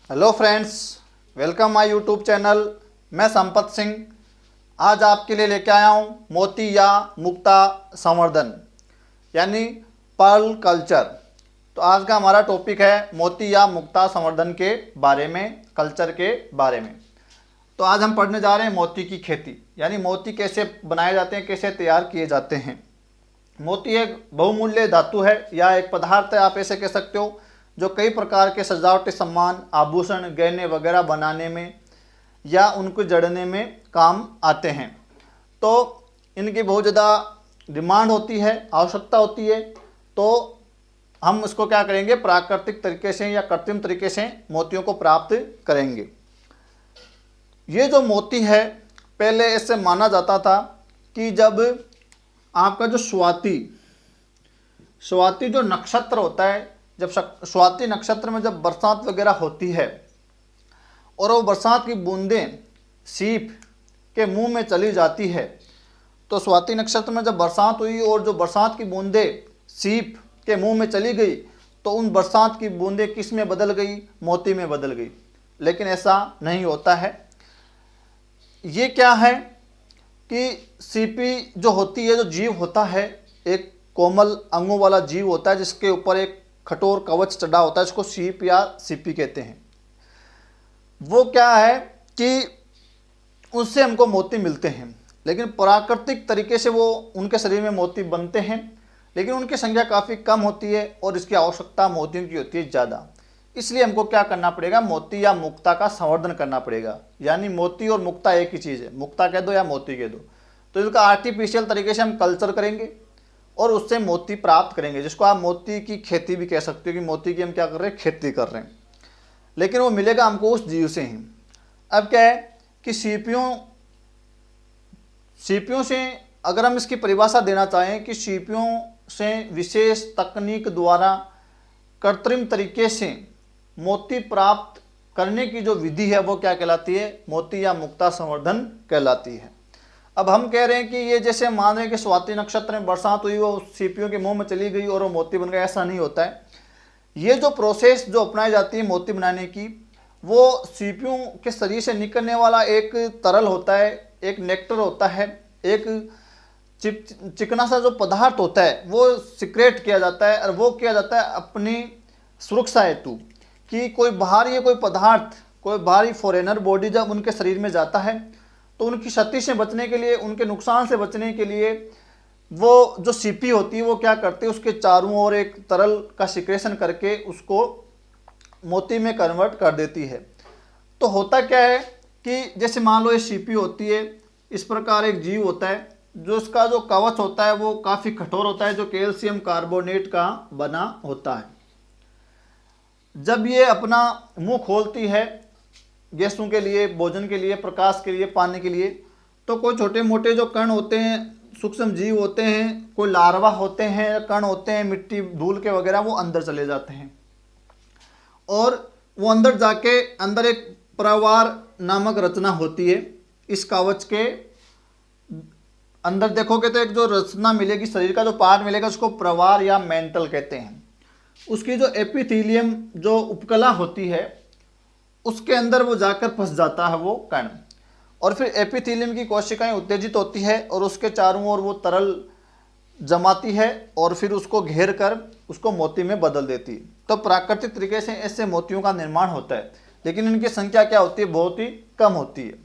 Hello friends, welcome my YouTube channel. मैं संपत सिंह आज आपके लिए लेके आया हूँ मोती या मुक्ता संवर्धन यानी पर्ल कल्चर। तो आज का हमारा टॉपिक है मोती या मुक्ता संवर्धन के बारे में, कल्चर के बारे में। तो आज हम पढ़ने जा रहे हैं मोती की खेती यानी मोती कैसे बनाए जाते हैं, कैसे तैयार किए जाते हैं। मोती एक बहुमूल्य धातु है या एक पदार्थ है, आप ऐसे कह सकते हो, जो कई प्रकार के सजावटी सामान, आभूषण, गहने वगैरह बनाने में या उनको जड़ने में काम आते हैं। तो इनकी बहुत ज़्यादा डिमांड होती है, आवश्यकता होती है। तो हम इसको क्या करेंगे, प्राकृतिक तरीके से या कृत्रिम तरीके से मोतियों को प्राप्त करेंगे। ये जो मोती है, पहले ऐसे माना जाता था कि जब आपका जो स्वाति जो नक्षत्र होता है, जब स्वाति नक्षत्र में जब बरसात वगैरह होती है और वो बरसात की बूंदें सीप के मुंह में चली जाती है, तो स्वाति नक्षत्र में जब बरसात हुई और जो बरसात की बूंदें सीप के मुंह में चली गई, तो उन बरसात की बूंदें किस में बदल गई, मोती में बदल गई। लेकिन ऐसा नहीं होता है। ये क्या है कि सीपी जो होती है, जो जीव होता है, एक कोमल अंगों वाला जीव होता है जिसके ऊपर एक कठोर कवच चढ़ा होता है, इसको सीप या सीपी कहते हैं। वो क्या है कि उससे हमको मोती मिलते हैं, लेकिन प्राकृतिक तरीके से वो उनके शरीर में मोती बनते हैं, लेकिन उनकी संख्या काफ़ी कम होती है और इसकी आवश्यकता मोतियों की होती है ज़्यादा। इसलिए हमको क्या करना पड़ेगा, मोती या मुक्ता का संवर्धन करना पड़ेगा। यानी मोती और मुक्ता एक ही चीज़ है, मुक्ता कह दो या मोती कह दो। तो इसका आर्टिफिशियल तरीके से हम कल्चर करेंगे और उससे मोती प्राप्त करेंगे, जिसको आप मोती की खेती भी कह सकते हो कि मोती की हम क्या कर रहे हैं, खेती कर रहे हैं। लेकिन वो मिलेगा हमको उस जीव से ही। अब क्या है कि सीपियों से अगर हम इसकी परिभाषा देना चाहें कि सीपियों से विशेष तकनीक द्वारा कृत्रिम तरीके से मोती प्राप्त करने की जो विधि है वो क्या कहलाती है, मोती या मुक्ता संवर्धन कहलाती है। अब हम कह रहे हैं कि ये जैसे मान रहे हैं कि स्वाति नक्षत्र में बरसात हुई, वो सीपियों के मुंह में चली गई और वो मोती बन गया, ऐसा नहीं होता है। ये जो प्रोसेस जो अपनाई जाती है मोती बनाने की, वो सीपियों के शरीर से निकलने वाला एक तरल होता है, एक नेक्टर होता है, एक चिकना सा जो पदार्थ होता है वो सिक्रेट किया जाता है। और वो किया जाता है अपनी सुरक्षा हेतु कि कोई पदार्थ, कोई बाहरी फॉरेनर बॉडी जब उनके शरीर में जाता है तो उनकी क्षति से बचने के लिए, उनके नुकसान से बचने के लिए वो जो सीपी होती है वो क्या करती है, उसके चारों ओर एक तरल का सिक्रेशन करके उसको मोती में कन्वर्ट कर देती है। तो होता क्या है कि जैसे मान लो ये सीपी होती है, इस प्रकार एक जीव होता है जो इसका जो कवच होता है वो काफ़ी कठोर होता है, जो कैल्शियम कार्बोनेट का बना होता है। जब ये अपना मुंह खोलती है गैसों के लिए, भोजन के लिए, प्रकाश के लिए, पानी के लिए, तो कोई छोटे मोटे जो कण होते हैं, सूक्ष्म जीव होते हैं, कोई लार्वा होते हैं, कण होते हैं, मिट्टी धूल के वगैरह, वो अंदर चले जाते हैं और वो अंदर जाके अंदर एक प्रवार नामक रचना होती है। इस कवच के अंदर देखोगे तो एक जो रचना मिलेगी, शरीर का जो पार्ट मिलेगा, उसको प्रवार या मेंटल कहते हैं। उसकी जो एपिथेलियम जो उपकला होती है उसके अंदर वो जाकर फंस जाता है वो कण, और फिर एपिथेलियम की कोशिकाएं उत्तेजित होती है और उसके चारों ओर वो तरल जमाती है और फिर उसको घेर कर उसको मोती में बदल देती है। तो प्राकृतिक तरीके से ऐसे मोतियों का निर्माण होता है, लेकिन इनकी संख्या क्या होती है, बहुत ही कम होती है।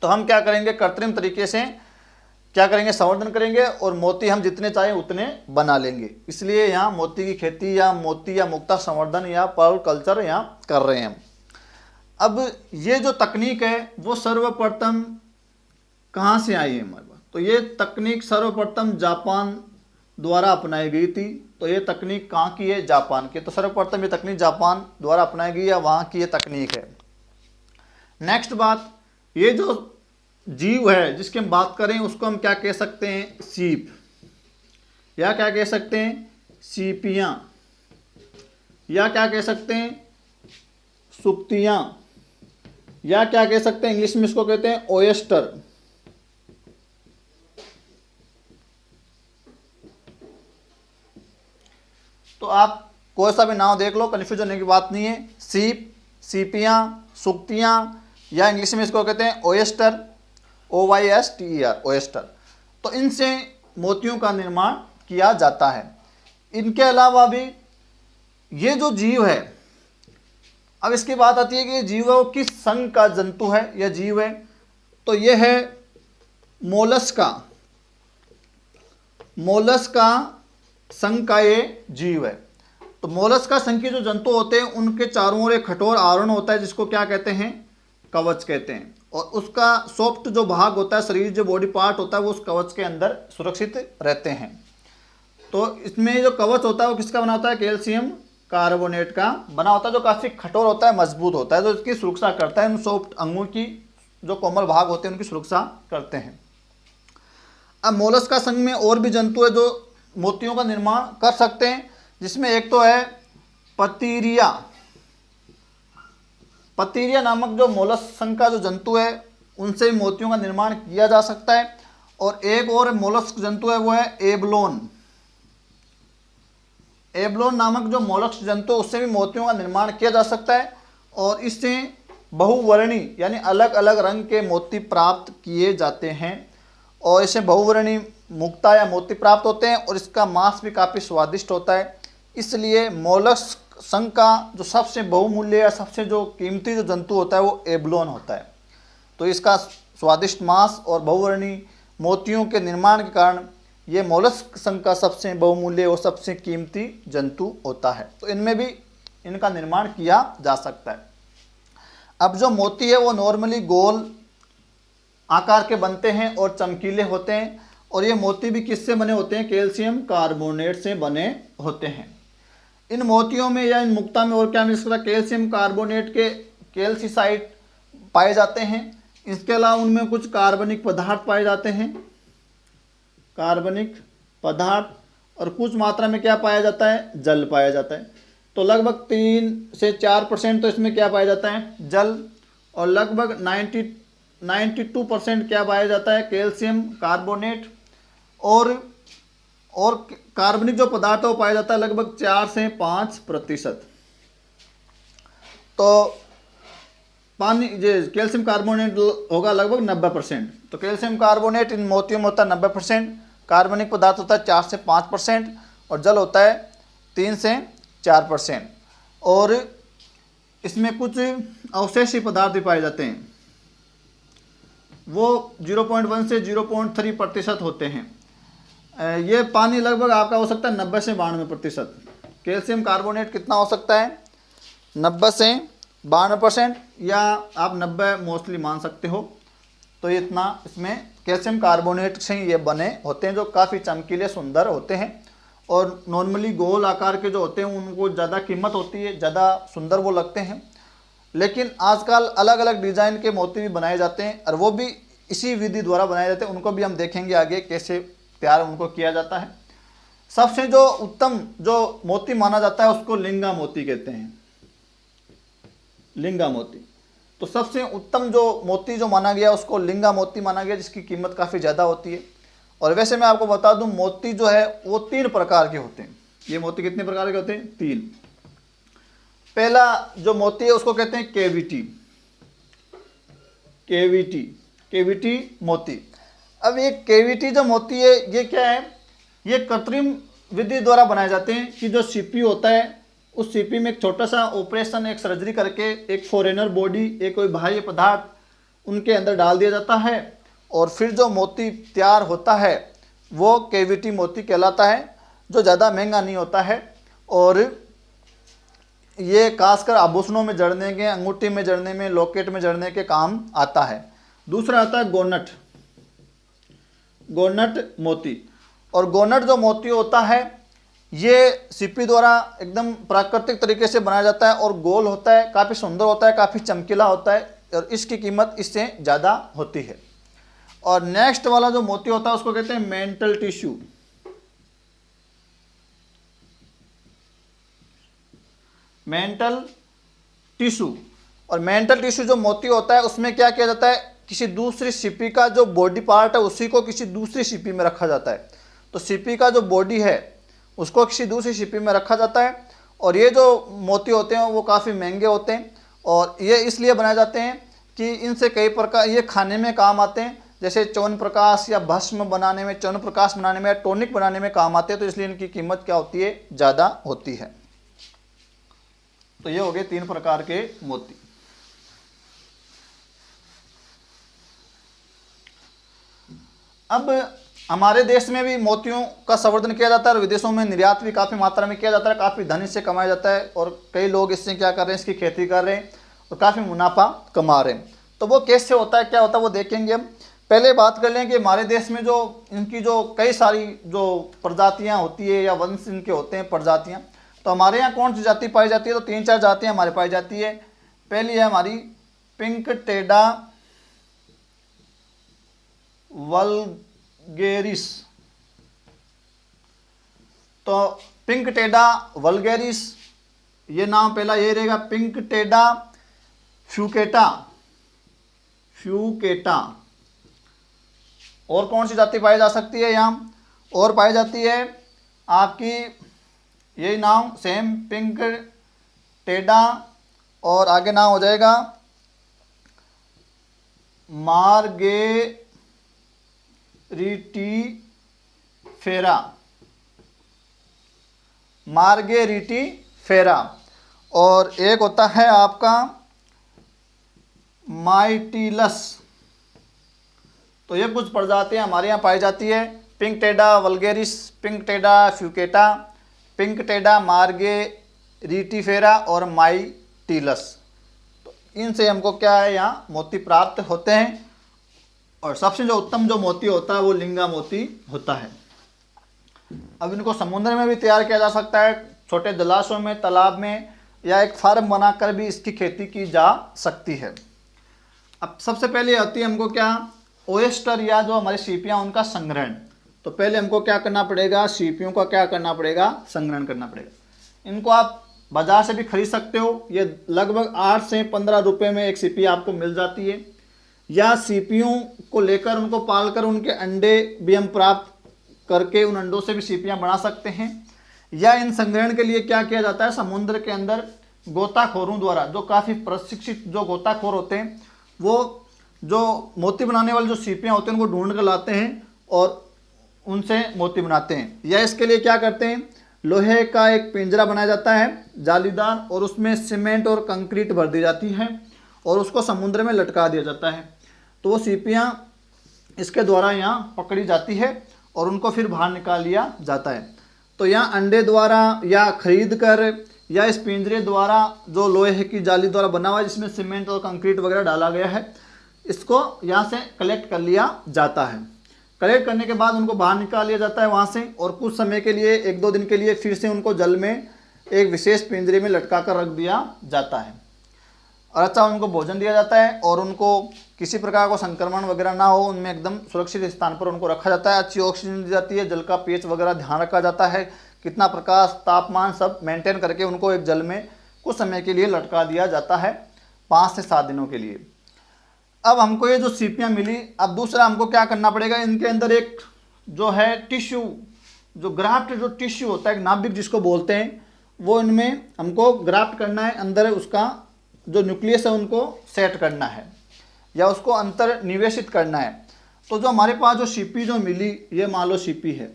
तो हम क्या करेंगे, कृत्रिम तरीके से क्या करेंगे, संवर्धन करेंगे और मोती हम जितने चाहें उतने बना लेंगे। इसलिए यहाँ मोती की खेती या मोती या मुक्ता संवर्धन या पर्ल कल्चर यहाँ कर रहे हैं। अब ये जो तकनीक है वो सर्वप्रथम कहाँ से आई है हमारे पास, तो ये तकनीक सर्वप्रथम जापान द्वारा अपनाई गई थी। तो ये तकनीक कहाँ की है, जापान की। तो सर्वप्रथम ये तकनीक जापान द्वारा अपनाई गई या वहाँ की ये तकनीक है। नेक्स्ट बात, ये जो जीव है जिसकी हम बात करें उसको हम क्या कह सकते हैं, सीप, या क्या कह सकते हैं, सीपियाँ, या क्या कह सकते हैं, सुक्तियाँ, या क्या कह सकते हैं, इंग्लिश में इसको कहते हैं ओयस्टर। तो आप कोई सा भी नाम देख लो, कन्फ्यूजन होने की बात नहीं है। सीप, सीपियाँ, सुक्तियाँ, या इंग्लिश में इसको कहते हैं ओएस्टर, OYSTER, ओएस्टर। तो इनसे मोतियों का निर्माण किया जाता है। इनके अलावा भी ये जो जीव है, अब इसकी बात आती है कि ये जीव है वो किस संघ का जंतु है या जीव है, तो ये है मोलस्का। मोलस्का संघ का ये जीव है। तो मोलस्का संघ के जो जंतु होते हैं उनके चारों ओर एक कठोर आवरण होता है जिसको क्या कहते हैं, कवच कहते हैं, और उसका सॉफ्ट जो भाग होता है, शरीर जो बॉडी पार्ट होता है, वो उस कवच के अंदर सुरक्षित रहते हैं। तो इसमें जो कवच होता है वो किसका बना होता है, कैल्शियम कार्बोनेट का बना होता है, जो काफ़ी कठोर होता है, मजबूत होता है, जो इसकी सुरक्षा करता है, उन सॉफ्ट अंगों की जो कोमल भाग होते हैं उनकी सुरक्षा करते हैं। अब मोलस्का संघ में और भी जंतु है जो मोतियों का निर्माण कर सकते हैं, जिसमें एक तो है पतीरिया। पतीरिया नामक जो मोलस्क संघ का जो जंतु है उनसे मोतियों का निर्माण किया जा सकता है। और एक और मोलस्क जंतु है वो है एबलोन। एबलोन नामक जो मोलस्क जंतु है उससे भी मोतियों का निर्माण किया जा सकता है, और इससे बहुवर्णी यानी अलग अलग रंग के मोती प्राप्त किए जाते हैं, और इससे बहुवर्णी मुक्ता या मोती प्राप्त होते हैं, और इसका मांस भी काफ़ी स्वादिष्ट होता है। इसलिए मोलस्क संघ का जो सबसे बहुमूल्य या सबसे जो कीमती जो जंतु होता है वो एबलोन होता है। तो इसका स्वादिष्ट मांस और बहुवर्णी मोतियों के निर्माण के कारण ये मोलस्क संघ का सबसे बहुमूल्य और सबसे कीमती जंतु होता है। तो इनमें भी इनका निर्माण किया जा सकता है। अब जो मोती है वो नॉर्मली गोल आकार के बनते हैं और चमकीले होते हैं, और ये मोती भी किससे बने होते हैं, कैल्शियम कार्बोनेट से बने होते हैं। इन मोतियों में या इन मुक्ता में और क्या मिल सकता है, कैल्शियम कार्बोनेट के कैल्सीसाइड पाए जाते हैं। इसके अलावा उनमें कुछ कार्बनिक पदार्थ पाए जाते हैं, कार्बनिक पदार्थ, और कुछ मात्रा में क्या पाया जाता है, जल पाया जाता है। तो लगभग 3 से 4% तो इसमें क्या पाया जाता है, जल, और लगभग 92% क्या पाया जाता है, कैल्शियम कार्बोनेट, और कार्बनिक जो पदार्थ है वो पाया जाता है लगभग 4 से 5%। तो पानी जो कैल्शियम कार्बोनेट होगा लगभग 90%। तो कैल्शियम कार्बोनेट इन मोतियों में होता है 90%, कार्बनिक पदार्थ होता है 4 से 5%, और जल होता है 3 से 4%। और इसमें कुछ अवशेषी पदार्थ भी पाए जाते हैं, वो 0.1 से 0.3% होते हैं। ये पानी लगभग आपका हो सकता है 90 से 92%। कैल्शियम कार्बोनेट कितना हो सकता है, 90 से 92%, या आप 90 मोस्टली मान सकते हो। तो ये इतना इसमें कैल्शियम कार्बोनेट से ये बने होते हैं, जो काफ़ी चमकीले सुंदर होते हैं, और नॉर्मली गोल आकार के जो होते हैं उनको ज़्यादा कीमत होती है, ज़्यादा सुंदर वो लगते हैं। लेकिन आजकल अलग अलग डिज़ाइन के मोती भी बनाए जाते हैं, और वो भी इसी विधि द्वारा बनाए जाते हैं। उनको भी हम देखेंगे आगे कैसे तैयार उनको किया जाता है। सबसे जो उत्तम जो मोती माना जाता है उसको लिंगा मोती कहते हैं, लिंगा मोती। तो सबसे उत्तम जो मोती जो माना गया उसको लिंगा मोती माना गया, जिसकी कीमत काफ़ी ज़्यादा होती है। और वैसे मैं आपको बता दूं, मोती जो है वो 3 प्रकार के होते हैं। ये मोती कितने प्रकार के होते हैं, 3। पहला जो मोती है उसको कहते हैं केविटी, केविटी, केविटी मोती। अब ये केविटी जो मोती है ये क्या है, ये कृत्रिम विधि द्वारा बनाए जाते हैं कि जो सीपी होता है उस सीपी में एक छोटा सा ऑपरेशन, एक सर्जरी करके एक फॉरेनर बॉडी, एक कोई बाह्य पदार्थ उनके अंदर डाल दिया जाता है, और फिर जो मोती तैयार होता है वो केविटी मोती कहलाता है, जो ज़्यादा महंगा नहीं होता है, और ये खासकर आभूषणों में जड़ने के, अंगूठी में जड़ने में, लॉकेट में जड़ने के काम आता है। दूसरा आता है गोनट, गोनट मोती। और गोनट जो मोती होता है ये सीपी द्वारा एकदम प्राकृतिक तरीके से बनाया जाता है, और गोल होता है, काफ़ी सुंदर होता है, काफ़ी चमकीला होता है, और इसकी कीमत इससे ज़्यादा होती है। और नेक्स्ट वाला जो मोती होता है उसको कहते हैं मेंटल टिश्यू, मेंटल टिश्यू। और मेंटल टिश्यू जो मोती होता है उसमें क्या किया जाता है, किसी दूसरी सीपी का जो बॉडी पार्ट है उसी को किसी दूसरी सीपी में रखा जाता है। तो सीपी का जो बॉडी है उसको किसी दूसरी सीपी में रखा जाता है, और ये जो मोती होते हैं वो काफ़ी महंगे होते हैं, और ये इसलिए बनाए जाते हैं कि इनसे कई प्रकार ये खाने में काम आते हैं, जैसे च्यवनप्राश या भस्म बनाने में, च्यवनप्राश बनाने में या टॉनिक बनाने में काम आते हैं, तो इसलिए इनकी कीमत क्या होती है, ज़्यादा होती है। तो ये हो गए 3 प्रकार के मोती। अब हमारे देश में भी मोतियों का संवर्धन किया जाता है और विदेशों में निर्यात भी काफ़ी मात्रा में किया जाता है, काफ़ी धन इससे कमाया जाता है और कई लोग इससे क्या कर रहे हैं, इसकी खेती कर रहे हैं और काफ़ी मुनाफा कमा रहे हैं। तो वो कैसे होता है, क्या होता है, वो देखेंगे हम। पहले बात कर लें कि हमारे देश में जो इनकी जो कई सारी जो प्रजातियाँ होती है या वंश इनके होते हैं प्रजातियाँ, तो हमारे यहाँ कौन सी जाति पाई जाती है, तो 3-4 जातियाँ हमारे पाई जाती है। पहली है हमारी पिंक टेडा वल्गेरिस। तो पिंक टेडा वल्गेरिस ये नाम पहला ये रहेगा। पिंक टेडा फ्यूकेटा, फ्यूकेटा। और कौन सी जाति पाई जा सकती है यहाँ, और पाई जाती है आपकी यही नाम सेम पिंक टेडा, और आगे नाम हो जाएगा मार्गेरिटीफेरा, मार्गेरिटीफेरा। और एक होता है आपका माइटिलस। तो ये कुछ प्रजातियां हमारे यहाँ पाई जाती है, पिंक टेडा वल्गेरिस, पिंक टेडा फ्यूकेटा, पिंक टेडा मार्गेरिटीफेरा और माइटिलस। तो इनसे हमको क्या है, यहाँ मोती प्राप्त होते हैं। और सबसे जो उत्तम जो मोती होता है वो लिंगा मोती होता है। अब इनको समुद्र में भी तैयार किया जा सकता है, छोटे जलाशयों में, तालाब में, या एक फार्म बनाकर भी इसकी खेती की जा सकती है। अब सबसे पहले आती है हमको क्या, ओएस्टर या जो हमारी सीपियाँ उनका संग्रहण। तो पहले हमको क्या करना पड़ेगा, सीपियों का क्या करना पड़ेगा, संग्रहण करना पड़ेगा। इनको आप बाजार से भी खरीद सकते हो, ये लगभग 8 से 15 रुपये में एक सीपी आपको मिल जाती है। या सीपियों को लेकर उनको पालकर उनके अंडे भी हम प्राप्त करके उन अंडों से भी सीपियाँ बना सकते हैं। या इन संग्रहण के लिए क्या किया जाता है, समुद्र के अंदर गोताखोरों द्वारा, जो काफ़ी प्रशिक्षित जो गोताखोर होते हैं, वो जो मोती बनाने वाले जो सीपियाँ होते हैं उनको ढूंढ कर लाते हैं और उनसे मोती बनाते हैं। या इसके लिए क्या करते हैं, लोहे का एक पिंजरा बनाया जाता है जालीदार, और उसमें सीमेंट और कंक्रीट भर दी जाती है और उसको समुद्र में लटका दिया जाता है। तो वो सीपियाँ इसके द्वारा यहाँ पकड़ी जाती है और उनको फिर बाहर निकाल लिया जाता है। तो यहाँ अंडे द्वारा या खरीद कर या इस पिंजरे द्वारा जो लोहे की जाली द्वारा बना हुआ है जिसमें सीमेंट और कंक्रीट वगैरह डाला गया है, इसको यहाँ से कलेक्ट कर लिया जाता है। कलेक्ट करने के बाद उनको बाहर निकाल लिया जाता है वहाँ से, और कुछ समय के लिए 1-2 दिन के लिए फिर से उनको जल में एक विशेष पिंजरे में लटका कर रख दिया जाता है। और अच्छा उनको भोजन दिया जाता है और उनको किसी प्रकार का संक्रमण वगैरह ना हो, उनमें एकदम सुरक्षित स्थान पर उनको रखा जाता है। अच्छी ऑक्सीजन दी जाती है, जल का पीएच वगैरह ध्यान रखा जाता है, कितना प्रकाश, तापमान सब मेंटेन करके उनको एक जल में कुछ समय के लिए लटका दिया जाता है, 5 से 7 दिनों के लिए। अब हमको ये जो सीपियाँ मिली, अब दूसरा हमको क्या करना पड़ेगा, इनके अंदर एक जो है टिश्यू, जो ग्राफ्ट जो टिश्यू होता है, नाभिक जिसको बोलते हैं, वो इनमें हमको ग्राफ्ट करना है। अंदर उसका जो न्यूक्लियस है उनको सेट करना है या उसको अंतर निवेशित करना है। तो जो हमारे पास जो सीपी जो मिली, ये मान लो सीपी है,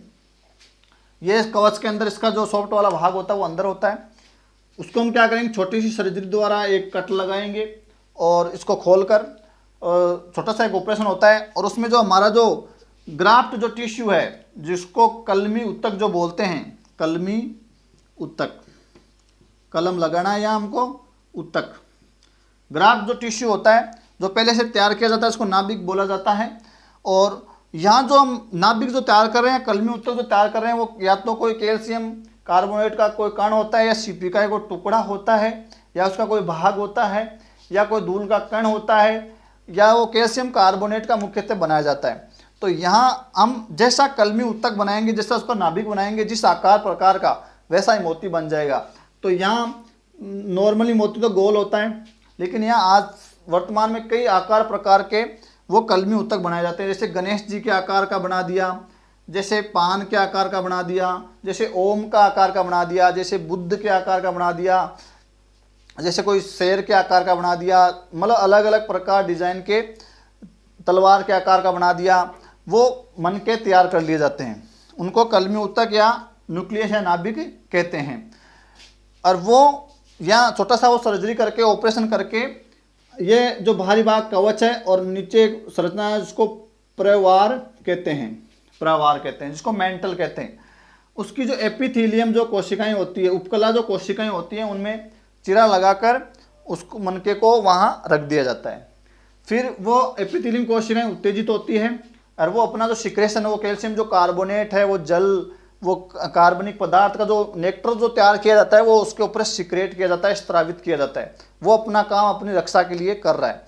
ये कवच के अंदर इसका जो सॉफ्ट वाला भाग होता है वो अंदर होता है। उसको हम क्या करेंगे, छोटी सी सर्जरी द्वारा एक कट लगाएंगे और इसको खोलकर छोटा सा एक ऑपरेशन होता है, और उसमें जो हमारा जो ग्राफ्ट जो टिश्यू है, जिसको कलमी उत्तक जो बोलते हैं, कलमी उत्तक, कलम लगाना है या हमको उत्तक, ग्राफ्ट जो टिश्यू होता है जो पहले से तैयार किया जाता है, उसको नाभिक बोला जाता है। और यहाँ जो हम नाभिक जो तैयार कर रहे हैं, कलमी उत्तक जो तैयार कर रहे हैं, वो या तो कोई कैल्शियम कार्बोनेट का कोई कण होता है, या सीपी का कोई टुकड़ा होता है, या उसका कोई भाग होता है, या कोई धूल का कण होता है, या वो कैल्शियम कार्बोनेट का मुख्यतः बनाया जाता है। तो यहाँ हम जैसा कलमी उत्तक बनाएंगे, जैसा उसका नाभिक बनाएंगे, जिस आकार प्रकार का, वैसा ही मोती बन जाएगा। तो यहाँ नॉर्मली मोती तो गोल होता है, लेकिन यहाँ आज वर्तमान में कई आकार प्रकार के वो कलमी उत्तक बनाए जाते हैं। जैसे गणेश जी के आकार का बना दिया, जैसे पान के आकार का बना दिया, जैसे ओम का आकार का बना दिया, जैसे बुद्ध के आकार का बना दिया, जैसे कोई शेर के आकार का बना दिया, मतलब अलग अलग प्रकार डिजाइन के तलवार के आकार का बना दिया, वो मन के तैयार कर लिए जाते हैं। उनको कलमी ऊतक या न्यूक्लियस या नाभिक कहते हैं। और वो यहाँ छोटा सा वो सर्जरी करके, ऑपरेशन करके, ये जो बाहरी भाग कवच है और नीचे संरचना है जिसको प्रवार कहते हैं, जिसको मेंटल कहते हैं, उसकी जो एपिथेलियम जो कोशिकाएं होती है, उपकला जो कोशिकाएं होती हैं, उनमें चिरा लगाकर उसको मनके को वहाँ रख दिया जाता है। फिर वो एपिथेलियम कोशिकाएं उत्तेजित होती है और वो अपना जो सिक्रेशन है, वो कैल्शियम जो कार्बोनेट है, वो जल, वो कार्बनिक पदार्थ का जो नेक्टर जो तैयार किया जाता है, वो उसके ऊपर सिक्रेट किया जाता है, स्त्रावित किया जाता है। वो अपना काम अपनी रक्षा के लिए कर रहा है।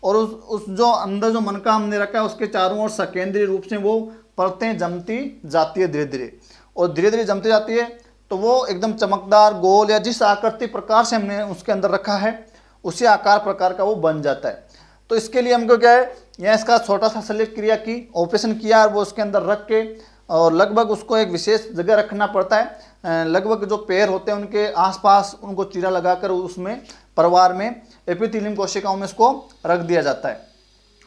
और उस जो अंदर जो मनका हमने रखा है, उसके चारों ओर सकेंद्रीय रूप से वो परतें जमती जाती है धीरे धीरे, और धीरे धीरे जमती जाती है, तो वो एकदम चमकदार गोल या जिस आकृति प्रकार से हमने उसके अंदर रखा है, उसी आकार प्रकार का वो बन जाता है। तो इसके लिए हमको क्या है, यहाँ इसका छोटा सा शल्य क्रिया की, ऑपरेशन किया, और वो उसके अंदर रख के, और लगभग उसको एक विशेष जगह रखना पड़ता है। लगभग जो पैर होते हैं उनके आसपास उनको चीरा लगाकर उसमें परिवार में एपिथेलियम कोशिकाओं में इसको रख दिया जाता है।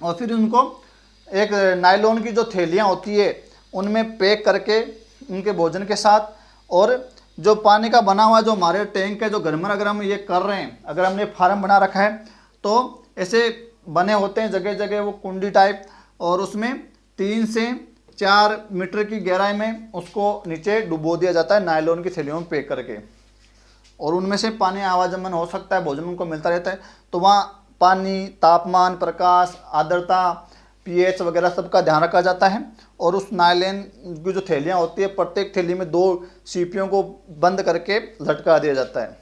और फिर उनको एक नायलॉन की जो थैलियाँ होती है उनमें पैक करके उनके भोजन के साथ, और जो पानी का बना हुआ जो हमारे टैंक है, जो घर में अगर हम ये कर रहे हैं, अगर हमने फार्म बना रखा है, तो ऐसे बने होते हैं जगह जगह वो कुंडी टाइप, और उसमें 3 से 4 मीटर की गहराई में उसको नीचे डुबो दिया जाता है नायलॉन की थैलियों में पैक करके, और उनमें से पानी आवागमन हो सकता है, भोजन उनको मिलता रहता है। तो वहाँ पानी, तापमान, प्रकाश, आर्द्रता, पीएच वगैरह सबका ध्यान रखा जाता है। और उस नायलॉन की जो थैलियाँ होती है, प्रत्येक थैली में 2 सीपियों को बंद करके लटका दिया जाता है।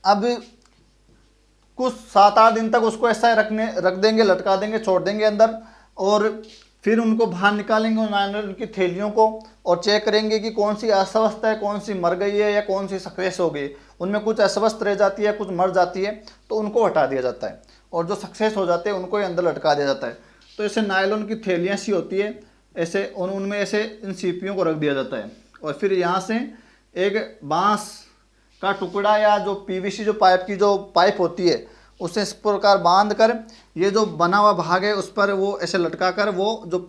अब कुछ 7-8 दिन तक उसको ऐसा रख देंगे, लटका देंगे, छोड़ देंगे अंदर, और फिर उनको बाहर निकालेंगे नायलॉन की थैलियों को, और चेक करेंगे कि कौन सी अस्वस्थ है, कौन सी मर गई है, या कौन सी सक्सेस हो गई। उनमें कुछ अस्वस्थ रह जाती है, कुछ मर जाती है, तो उनको हटा दिया जाता है, और जो सक्सेस हो जाते हैं उनको ही अंदर लटका दिया जाता है। तो ऐसे नायलॉन की थैलियाँ सी होती है, ऐसे उनमें ऐसे इन सीपियों को रख दिया जाता है। और फिर यहाँ से एक बांस का टुकड़ा या जो पीवीसी जो पाइप की जो पाइप होती है, उसे इस प्रकार बांध कर ये जो बना हुआ भाग है उस पर वो ऐसे लटका कर वो जो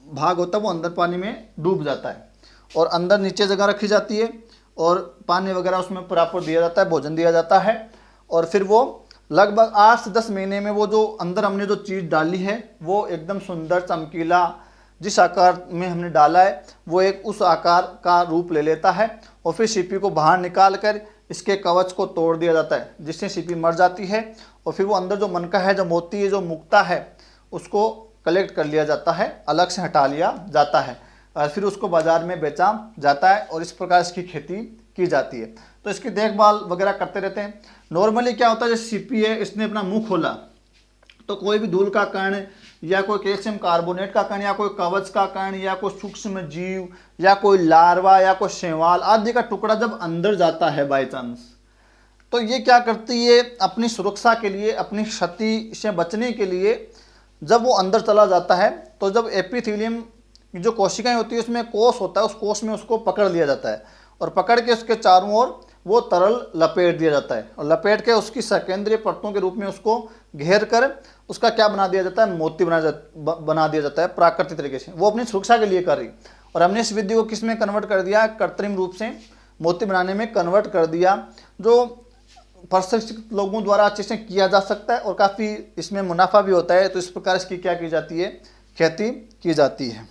भाग होता है वो अंदर पानी में डूब जाता है, और अंदर नीचे जगह रखी जाती है, और पानी वगैरह उसमें प्रॉपर दिया जाता है, भोजन दिया जाता है। और फिर वो लगभग 8 से 10 महीने में वो जो अंदर हमने जो चीज़ डाली है वो एकदम सुंदर चमकीला, जिस आकार में हमने डाला है वो एक उस आकार का रूप ले लेता है। और फिर सीपी को बाहर निकाल कर इसके कवच को तोड़ दिया जाता है, जिससे सीपी मर जाती है। और फिर वो अंदर जो मनका है, जो मोती है, जो मुक्ता है, उसको कलेक्ट कर लिया जाता है, अलग से हटा लिया जाता है, और फिर उसको बाज़ार में बेचा जाता है, और इस प्रकार इसकी खेती की जाती है। तो इसकी देखभाल वगैरह करते रहते हैं। नॉर्मली क्या होता है, जैसे सीपी है, इसने अपना मुंह खोला तो कोई भी धूल का कण या कोई कैल्शियम कार्बोनेट का कण या कोई कवच का कण या कोई सूक्ष्म जीव या कोई लार्वा या कोई शैवाल आदि का टुकड़ा जब अंदर जाता है बाय चांस, तो ये क्या करती है, अपनी सुरक्षा के लिए, अपनी क्षति से बचने के लिए जब वो अंदर चला जाता है, तो जब एपिथेलियम की जो कोशिकाएं होती है उसमें कोष होता है, उस कोष में उसको पकड़ लिया जाता है, और पकड़ के उसके चारों ओर वो तरल लपेट दिया जाता है, और लपेट के उसकी सकेंद्रीय परतों के रूप में उसको घेर कर उसका क्या बना दिया जाता है, मोती बना दिया जाता है प्राकृतिक तरीके से। वो अपनी सुरक्षा के लिए कर रही, और हमने इस विधि को किस में कन्वर्ट कर दिया, कृत्रिम रूप से मोती बनाने में कन्वर्ट कर दिया, जो प्रशिक्षित लोगों द्वारा अच्छे से किया जा सकता है, और काफ़ी इसमें मुनाफा भी होता है। तो इस प्रकार इसकी क्या की जाती है, खेती की जाती है।